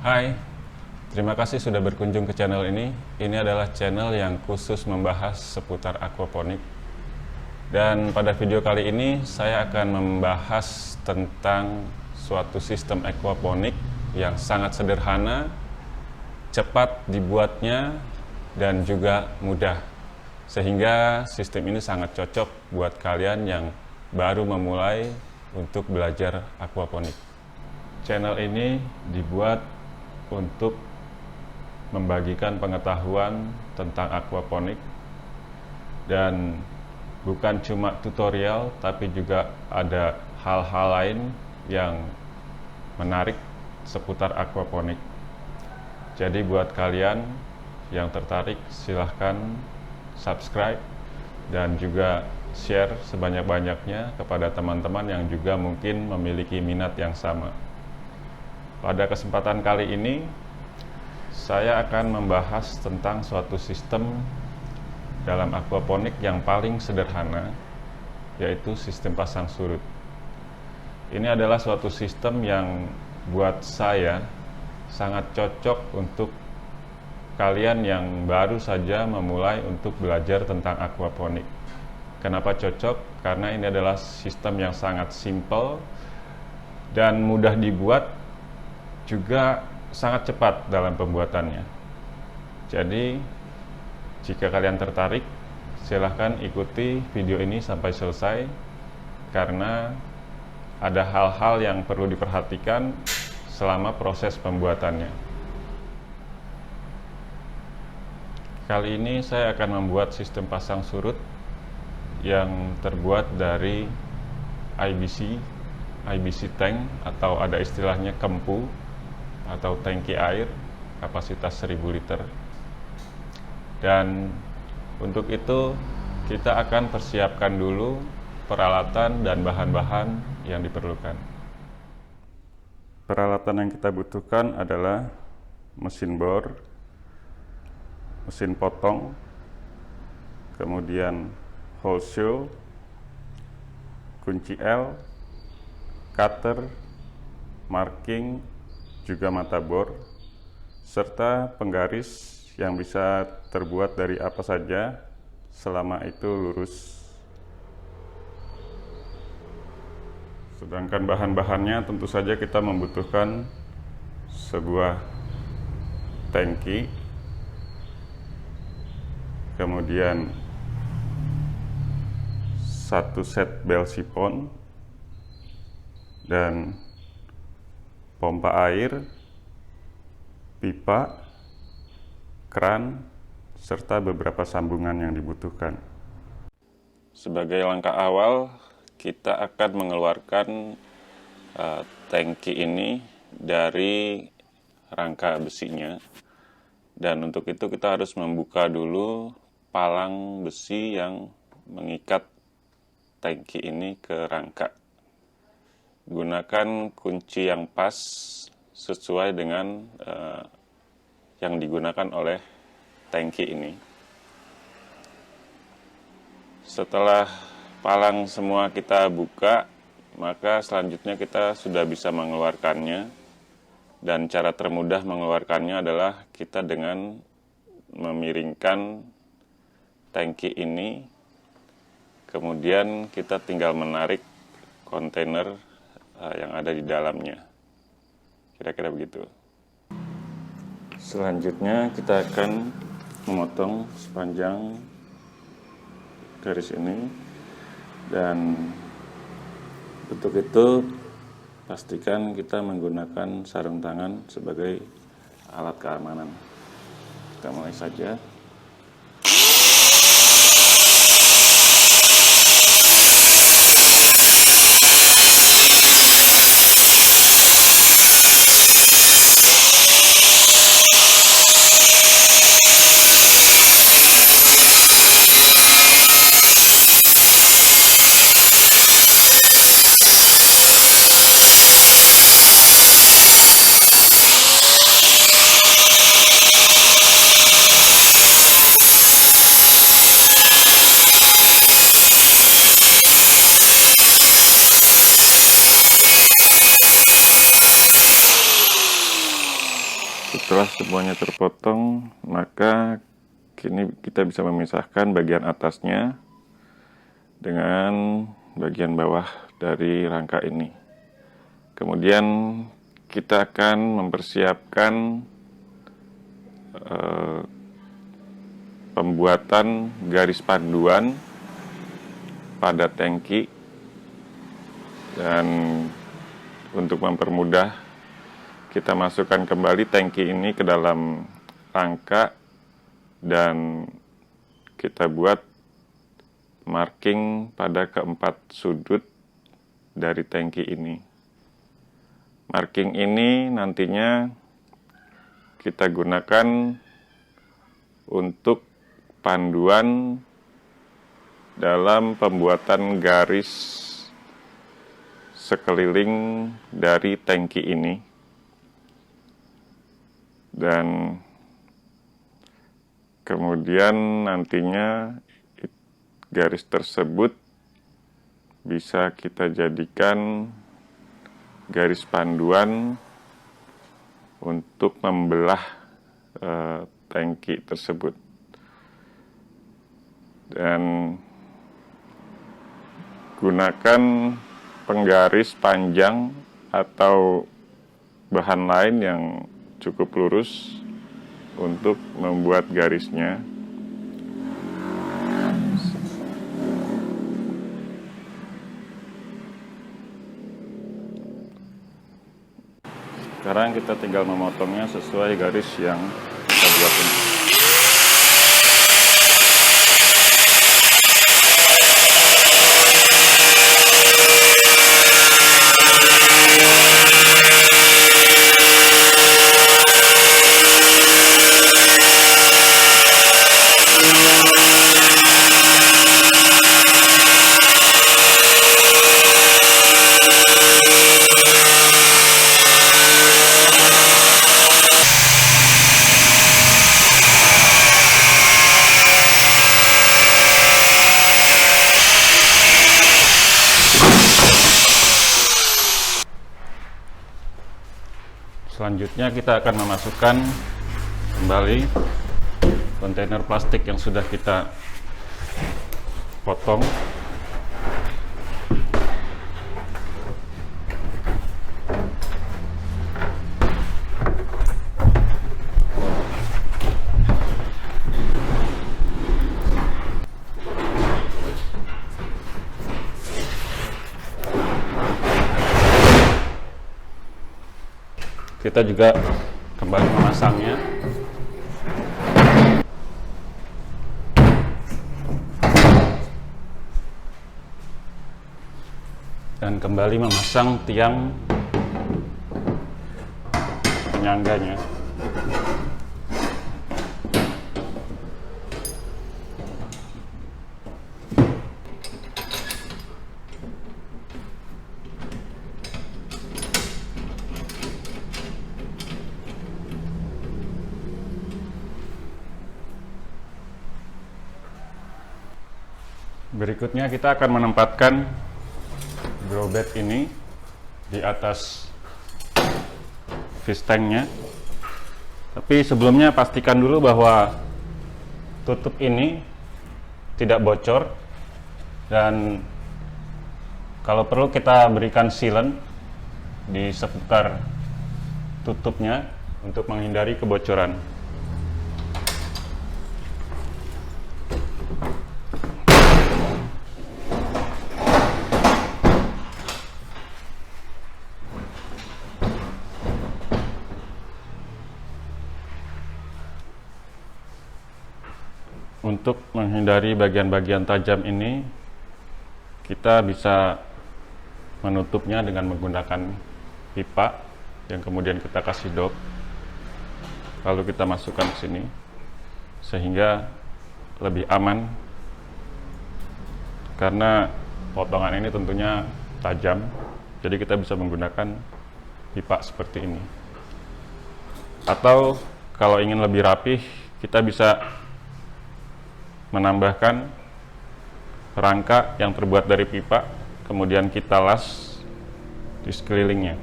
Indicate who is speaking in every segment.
Speaker 1: Hai, terima kasih sudah berkunjung ke channel ini. Ini adalah channel yang khusus membahas seputar aquaponik. Dan pada video kali ini saya akan membahas tentang suatu sistem aquaponik yang sangat sederhana, cepat dibuatnya, dan juga mudah. Sehingga sistem ini sangat cocok buat kalian yang baru memulai untuk belajar aquaponik. Channel ini dibuat untuk membagikan pengetahuan tentang aquaponik dan bukan cuma tutorial, tapi juga ada hal-hal lain yang menarik seputar aquaponik. Jadi buat kalian yang tertarik, silahkan subscribe dan juga share sebanyak-banyaknya kepada teman-teman yang juga mungkin memiliki minat yang sama. Pada kesempatan kali ini, saya akan membahas tentang suatu sistem dalam aquaponik yang paling sederhana, yaitu sistem pasang surut. Ini adalah suatu sistem yang buat saya sangat cocok untuk kalian yang baru saja memulai untuk belajar tentang aquaponik. Kenapa cocok? Karena ini adalah sistem yang sangat simple dan mudah dibuat, juga sangat cepat dalam pembuatannya. Jadi jika kalian tertarik, silahkan ikuti video ini sampai selesai, karena ada hal-hal yang perlu diperhatikan selama proses pembuatannya. Kali ini saya akan membuat sistem pasang surut yang terbuat dari IBC tank, atau ada istilahnya kempu atau tangki air kapasitas 1000 liter. Dan untuk itu kita akan persiapkan dulu peralatan dan bahan-bahan yang diperlukan. Peralatan yang kita butuhkan adalah mesin bor, mesin potong, kemudian hole shoe, kunci L, cutter, marking, juga mata bor, serta penggaris yang bisa terbuat dari apa saja selama itu lurus. Sedangkan bahan-bahannya tentu saja kita membutuhkan sebuah tangki, kemudian satu set bel sipon, dan pompa air, pipa, keran, serta beberapa sambungan yang dibutuhkan. Sebagai langkah awal, kita akan mengeluarkan tangki ini dari rangka besinya. Dan untuk itu kita harus membuka dulu palang besi yang mengikat tangki ini ke rangka. Gunakan kunci yang pas sesuai dengan yang digunakan oleh tangki ini. Setelah palang semua kita buka, maka selanjutnya kita sudah bisa mengeluarkannya. Dan cara termudah mengeluarkannya adalah kita dengan memiringkan tangki ini, kemudian kita tinggal menarik kontainer yang ada di dalamnya. Kira-kira begitu. Selanjutnya kita akan memotong sepanjang garis ini, dan untuk itu pastikan kita menggunakan sarung tangan sebagai alat keamanan. Kita mulai saja. Setelah semuanya terpotong, maka kini kita bisa memisahkan bagian atasnya dengan bagian bawah dari rangka ini. Kemudian kita akan mempersiapkan pembuatan garis panduan pada tangki, dan untuk mempermudah kita masukkan kembali tangki ini ke dalam rangka dan kita buat marking pada keempat sudut dari tangki ini. Marking ini nantinya kita gunakan untuk panduan dalam pembuatan garis sekeliling dari tangki ini. Dan kemudian nantinya garis tersebut bisa kita jadikan garis panduan untuk membelah tangki tersebut. Dan gunakan penggaris panjang atau bahan lain yang cukup lurus untuk membuat garisnya. Sekarang kita tinggal memotongnya sesuai garis yang kita buat ini. Selanjutnya kita akan memasukkan kembali kontainer plastik yang sudah kita potong. Kita juga kembali memasangnya. Dan kembali memasang tiang penyangganya. Berikutnya kita akan menempatkan grow bed ini di atas fish tanknya. Tapi sebelumnya pastikan dulu bahwa tutup ini tidak bocor, dan kalau perlu kita berikan sealant di seputar tutupnya untuk menghindari kebocoran. Untuk menghindari bagian-bagian tajam ini, kita bisa menutupnya dengan menggunakan pipa yang kemudian kita kasih dop, lalu kita masukkan ke sini sehingga lebih aman, karena potongan ini tentunya tajam, jadi kita bisa menggunakan pipa seperti ini. Atau kalau ingin lebih rapih, kita bisa menambahkan rangka yang terbuat dari pipa, kemudian kita las di sekelilingnya.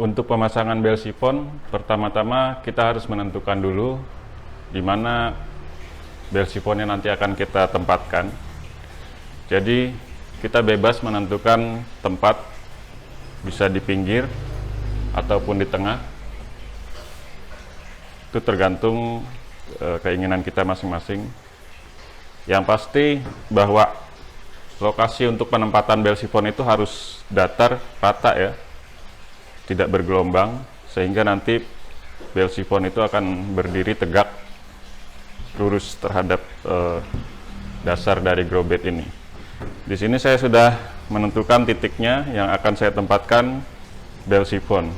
Speaker 1: Untuk pemasangan bel sifon, pertama-tama kita harus menentukan dulu di mana bel sifonnya nanti akan kita tempatkan. Jadi kita bebas menentukan tempat, bisa di pinggir ataupun di tengah. Itu tergantung keinginan kita masing-masing. Yang pasti bahwa lokasi untuk penempatan bel sifon itu harus datar, rata ya, tidak bergelombang, sehingga nanti bel sifon itu akan berdiri tegak lurus terhadap dasar dari grow bed ini. Di sini saya sudah menentukan titiknya yang akan saya tempatkan bel sifon.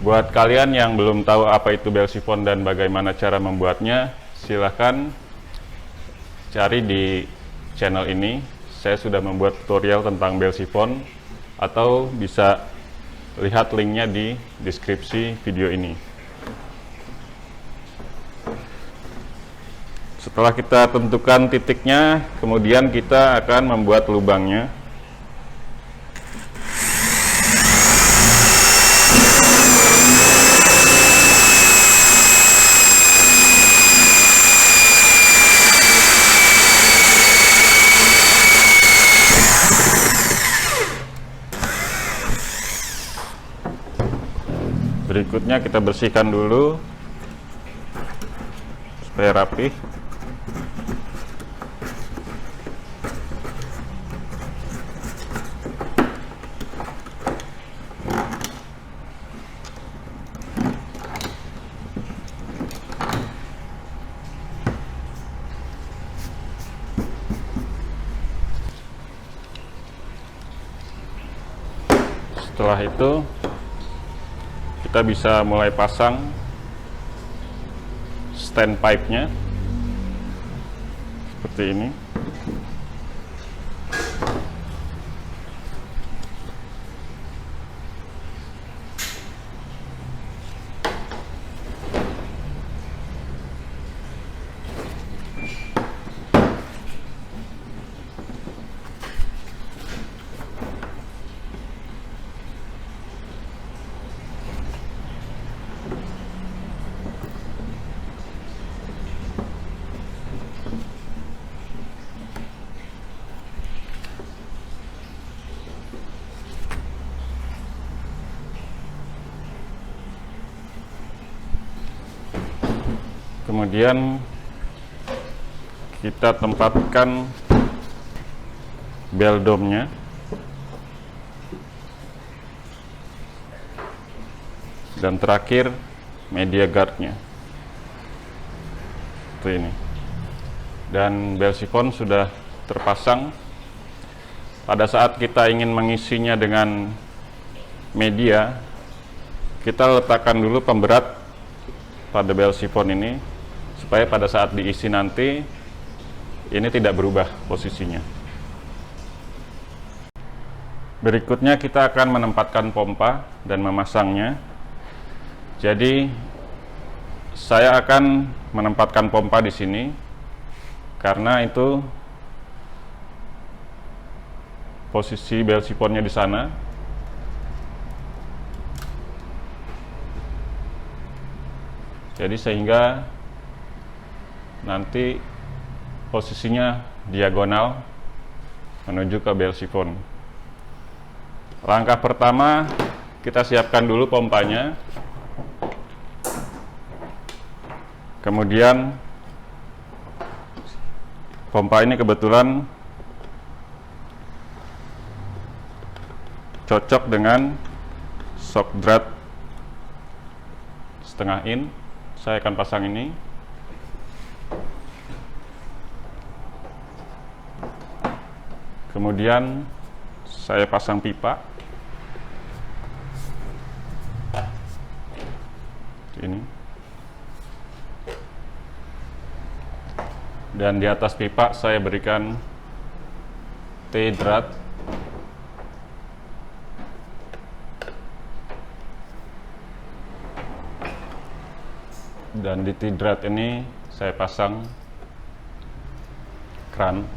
Speaker 1: Buat kalian yang belum tahu apa itu bel sifon dan bagaimana cara membuatnya, silahkan cari di channel ini. Saya sudah membuat tutorial tentang bel sifon, atau bisa lihat linknya di deskripsi video ini. Setelah kita tentukan titiknya, kemudian kita akan membuat lubangnya. Berikutnya kita bersihkan dulu supaya rapi. Setelah itu kita bisa mulai pasang stand pipe-nya seperti ini. Kemudian kita tempatkan bel dome-nya. Dan terakhir media guard-nya. Seperti ini. Dan bel sifon sudah terpasang. Pada saat kita ingin mengisinya dengan media, kita letakkan dulu pemberat pada bel sifon ini, supaya pada saat diisi nanti ini tidak berubah posisinya. Berikutnya kita akan menempatkan pompa dan memasangnya. Jadi saya akan menempatkan pompa di sini karena itu posisi bel sifonnya di sana. Jadi sehingga nanti posisinya diagonal menuju ke bel sifon. Langkah pertama, kita siapkan dulu pompanya. Kemudian pompa ini kebetulan cocok dengan shock drat setengah in. Saya akan pasang ini. Kemudian saya pasang pipa ini, dan di atas pipa saya berikan T-drat. Dan di T-drat ini saya pasang kran.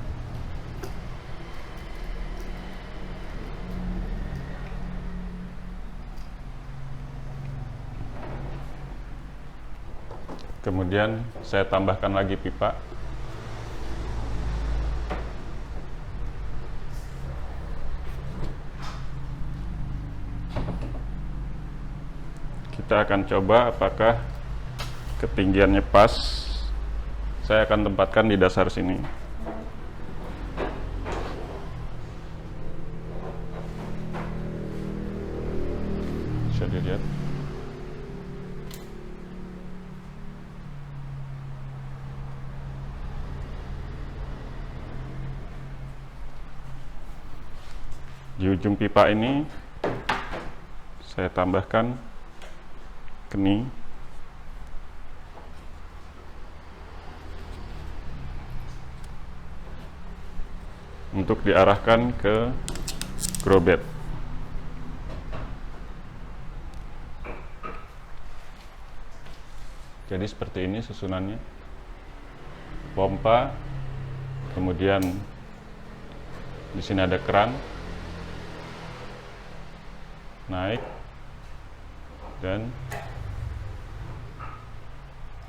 Speaker 1: Kemudian saya tambahkan lagi pipa. Kita akan coba apakah ketinggiannya pas. Saya akan tempatkan di dasar sini. Bisa dilihat. Di ujung pipa ini saya tambahkan kening untuk diarahkan ke grow bed. Jadi seperti ini susunannya. Pompa, kemudian di sini ada keran, naik dan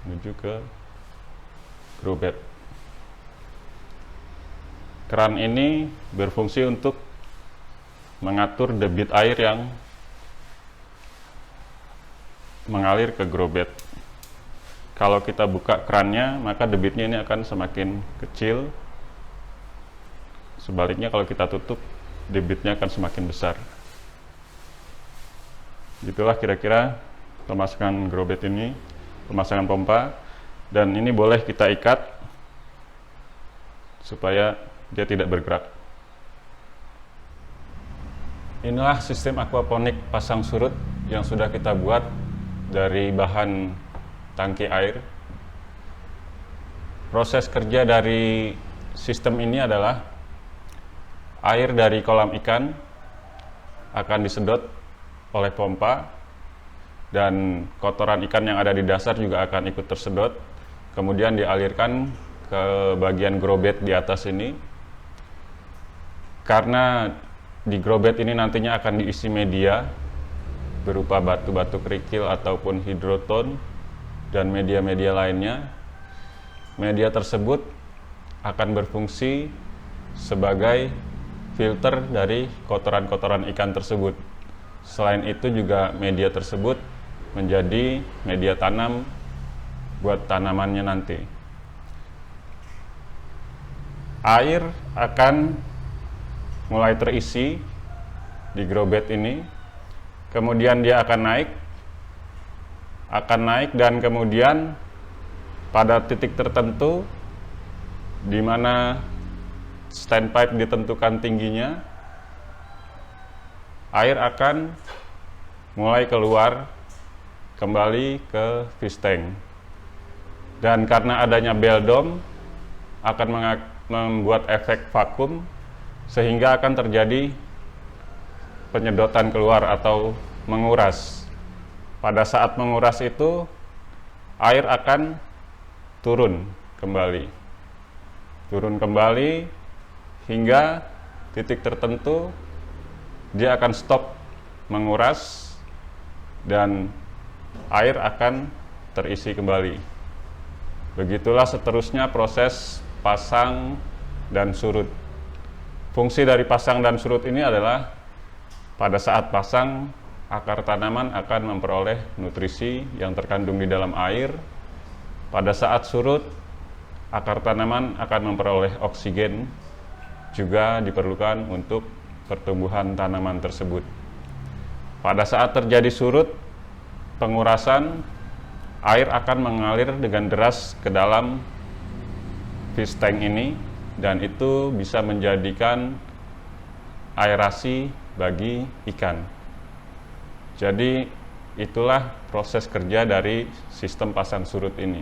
Speaker 1: menuju ke grow bed. Keran ini berfungsi untuk mengatur debit air yang mengalir ke grow bed. Kalau kita buka kerannya, maka debitnya ini akan semakin kecil. Sebaliknya kalau kita tutup, debitnya akan semakin besar. Itulah kira-kira pemasangan grow bed ini, pemasangan pompa. Dan ini boleh kita ikat supaya dia tidak bergerak. Inilah sistem aquaponik pasang surut yang sudah kita buat dari bahan tangki air. Proses kerja dari sistem ini adalah air dari kolam ikan akan disedot oleh pompa dan kotoran ikan yang ada di dasar juga akan ikut tersedot, kemudian dialirkan ke bagian grow bed di atas ini. Karena di grow bed ini nantinya akan diisi media berupa batu-batu kerikil ataupun hidroton dan media-media lainnya. Media tersebut akan berfungsi sebagai filter dari kotoran-kotoran ikan tersebut. Selain itu juga media tersebut menjadi media tanam buat tanamannya nanti. Air akan mulai terisi di grow bed ini, kemudian dia akan naik dan kemudian pada titik tertentu di mana standpipe ditentukan tingginya, air akan mulai keluar kembali ke fish tank. Dan karena adanya bell dome akan membuat efek vakum sehingga akan terjadi penyedotan keluar atau menguras. Pada saat menguras itu, air akan turun kembali hingga titik tertentu dia akan stop menguras dan air akan terisi kembali. Begitulah seterusnya proses pasang dan surut. Fungsi dari pasang dan surut ini adalah pada saat pasang, akar tanaman akan memperoleh nutrisi yang terkandung di dalam air. Pada saat surut, akar tanaman akan memperoleh oksigen, juga diperlukan untuk pertumbuhan tanaman tersebut. Pada saat terjadi surut, pengurasan, air akan mengalir dengan deras ke dalam fish tank ini, dan itu bisa menjadikan aerasi bagi ikan. Jadi itulah proses kerja dari sistem pasang surut ini.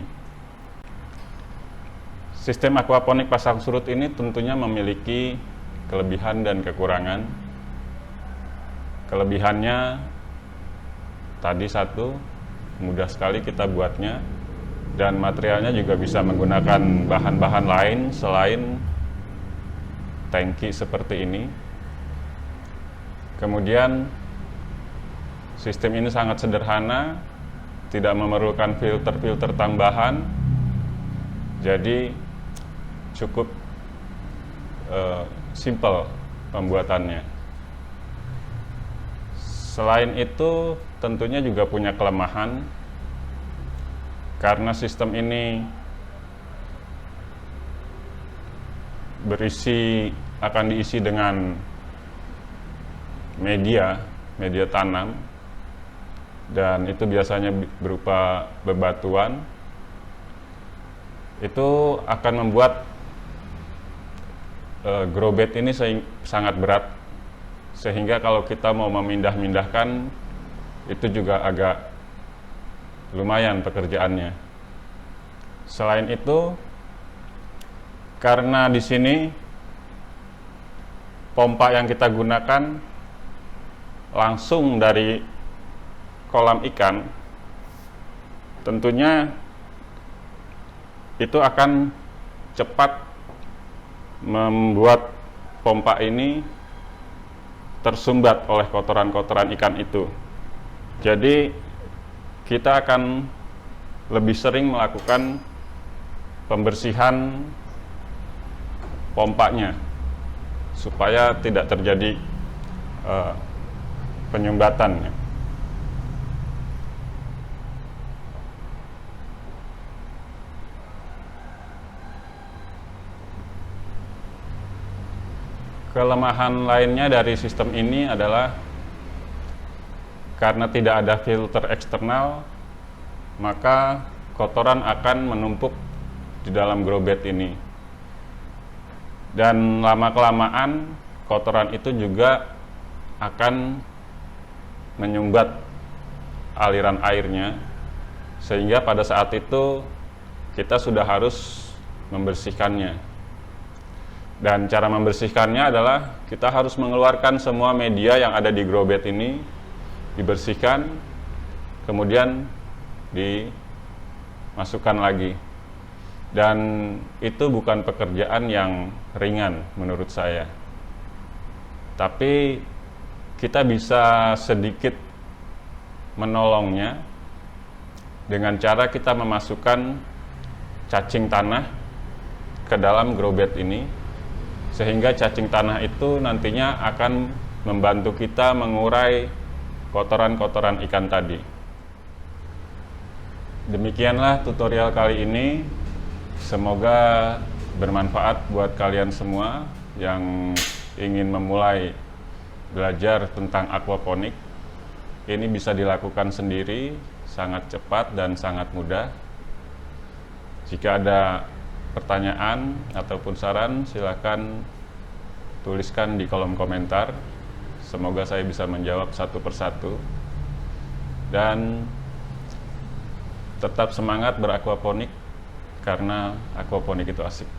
Speaker 1: Sistem aquaponik pasang surut ini tentunya memiliki kelebihan dan kekurangan. Kelebihannya tadi satu, mudah sekali kita buatnya, dan materialnya juga bisa menggunakan bahan-bahan lain selain tangki seperti ini. Kemudian sistem ini sangat sederhana tidak memerlukan filter-filter tambahan, jadi cukup simple pembuatannya. Selain itu, tentunya juga punya kelemahan karena sistem ini akan diisi dengan media tanam, dan itu biasanya berupa bebatuan. Itu akan membuat grow bed ini sangat berat, sehingga kalau kita mau memindah-mindahkan itu juga agak lumayan pekerjaannya. Selain itu, karena di sini pompa yang kita gunakan langsung dari kolam ikan, tentunya itu akan cepat membuat pompa ini tersumbat oleh kotoran-kotoran ikan itu. Jadi kita akan lebih sering melakukan pembersihan pompanya supaya tidak terjadi penyumbatan. Kelemahan lainnya dari sistem ini adalah karena tidak ada filter eksternal, maka kotoran akan menumpuk di dalam grow bed ini. Dan lama-kelamaan kotoran itu juga akan menyumbat aliran airnya, sehingga pada saat itu kita sudah harus membersihkannya. Dan cara membersihkannya adalah kita harus mengeluarkan semua media yang ada di grow bed ini, dibersihkan, kemudian dimasukkan lagi. Dan itu bukan pekerjaan yang ringan menurut saya. Tapi kita bisa sedikit menolongnya dengan cara kita memasukkan cacing tanah ke dalam grow bed ini, sehingga cacing tanah itu nantinya akan membantu kita mengurai kotoran-kotoran ikan tadi. Demikianlah tutorial kali ini. Semoga bermanfaat buat kalian semua yang ingin memulai belajar tentang aquaponik. Ini bisa dilakukan sendiri, sangat cepat dan sangat mudah. Jika ada pertanyaan ataupun saran, silakan tuliskan di kolom komentar. Semoga saya bisa menjawab satu persatu. Dan tetap semangat beraquaponik, karena aquaponik itu asik.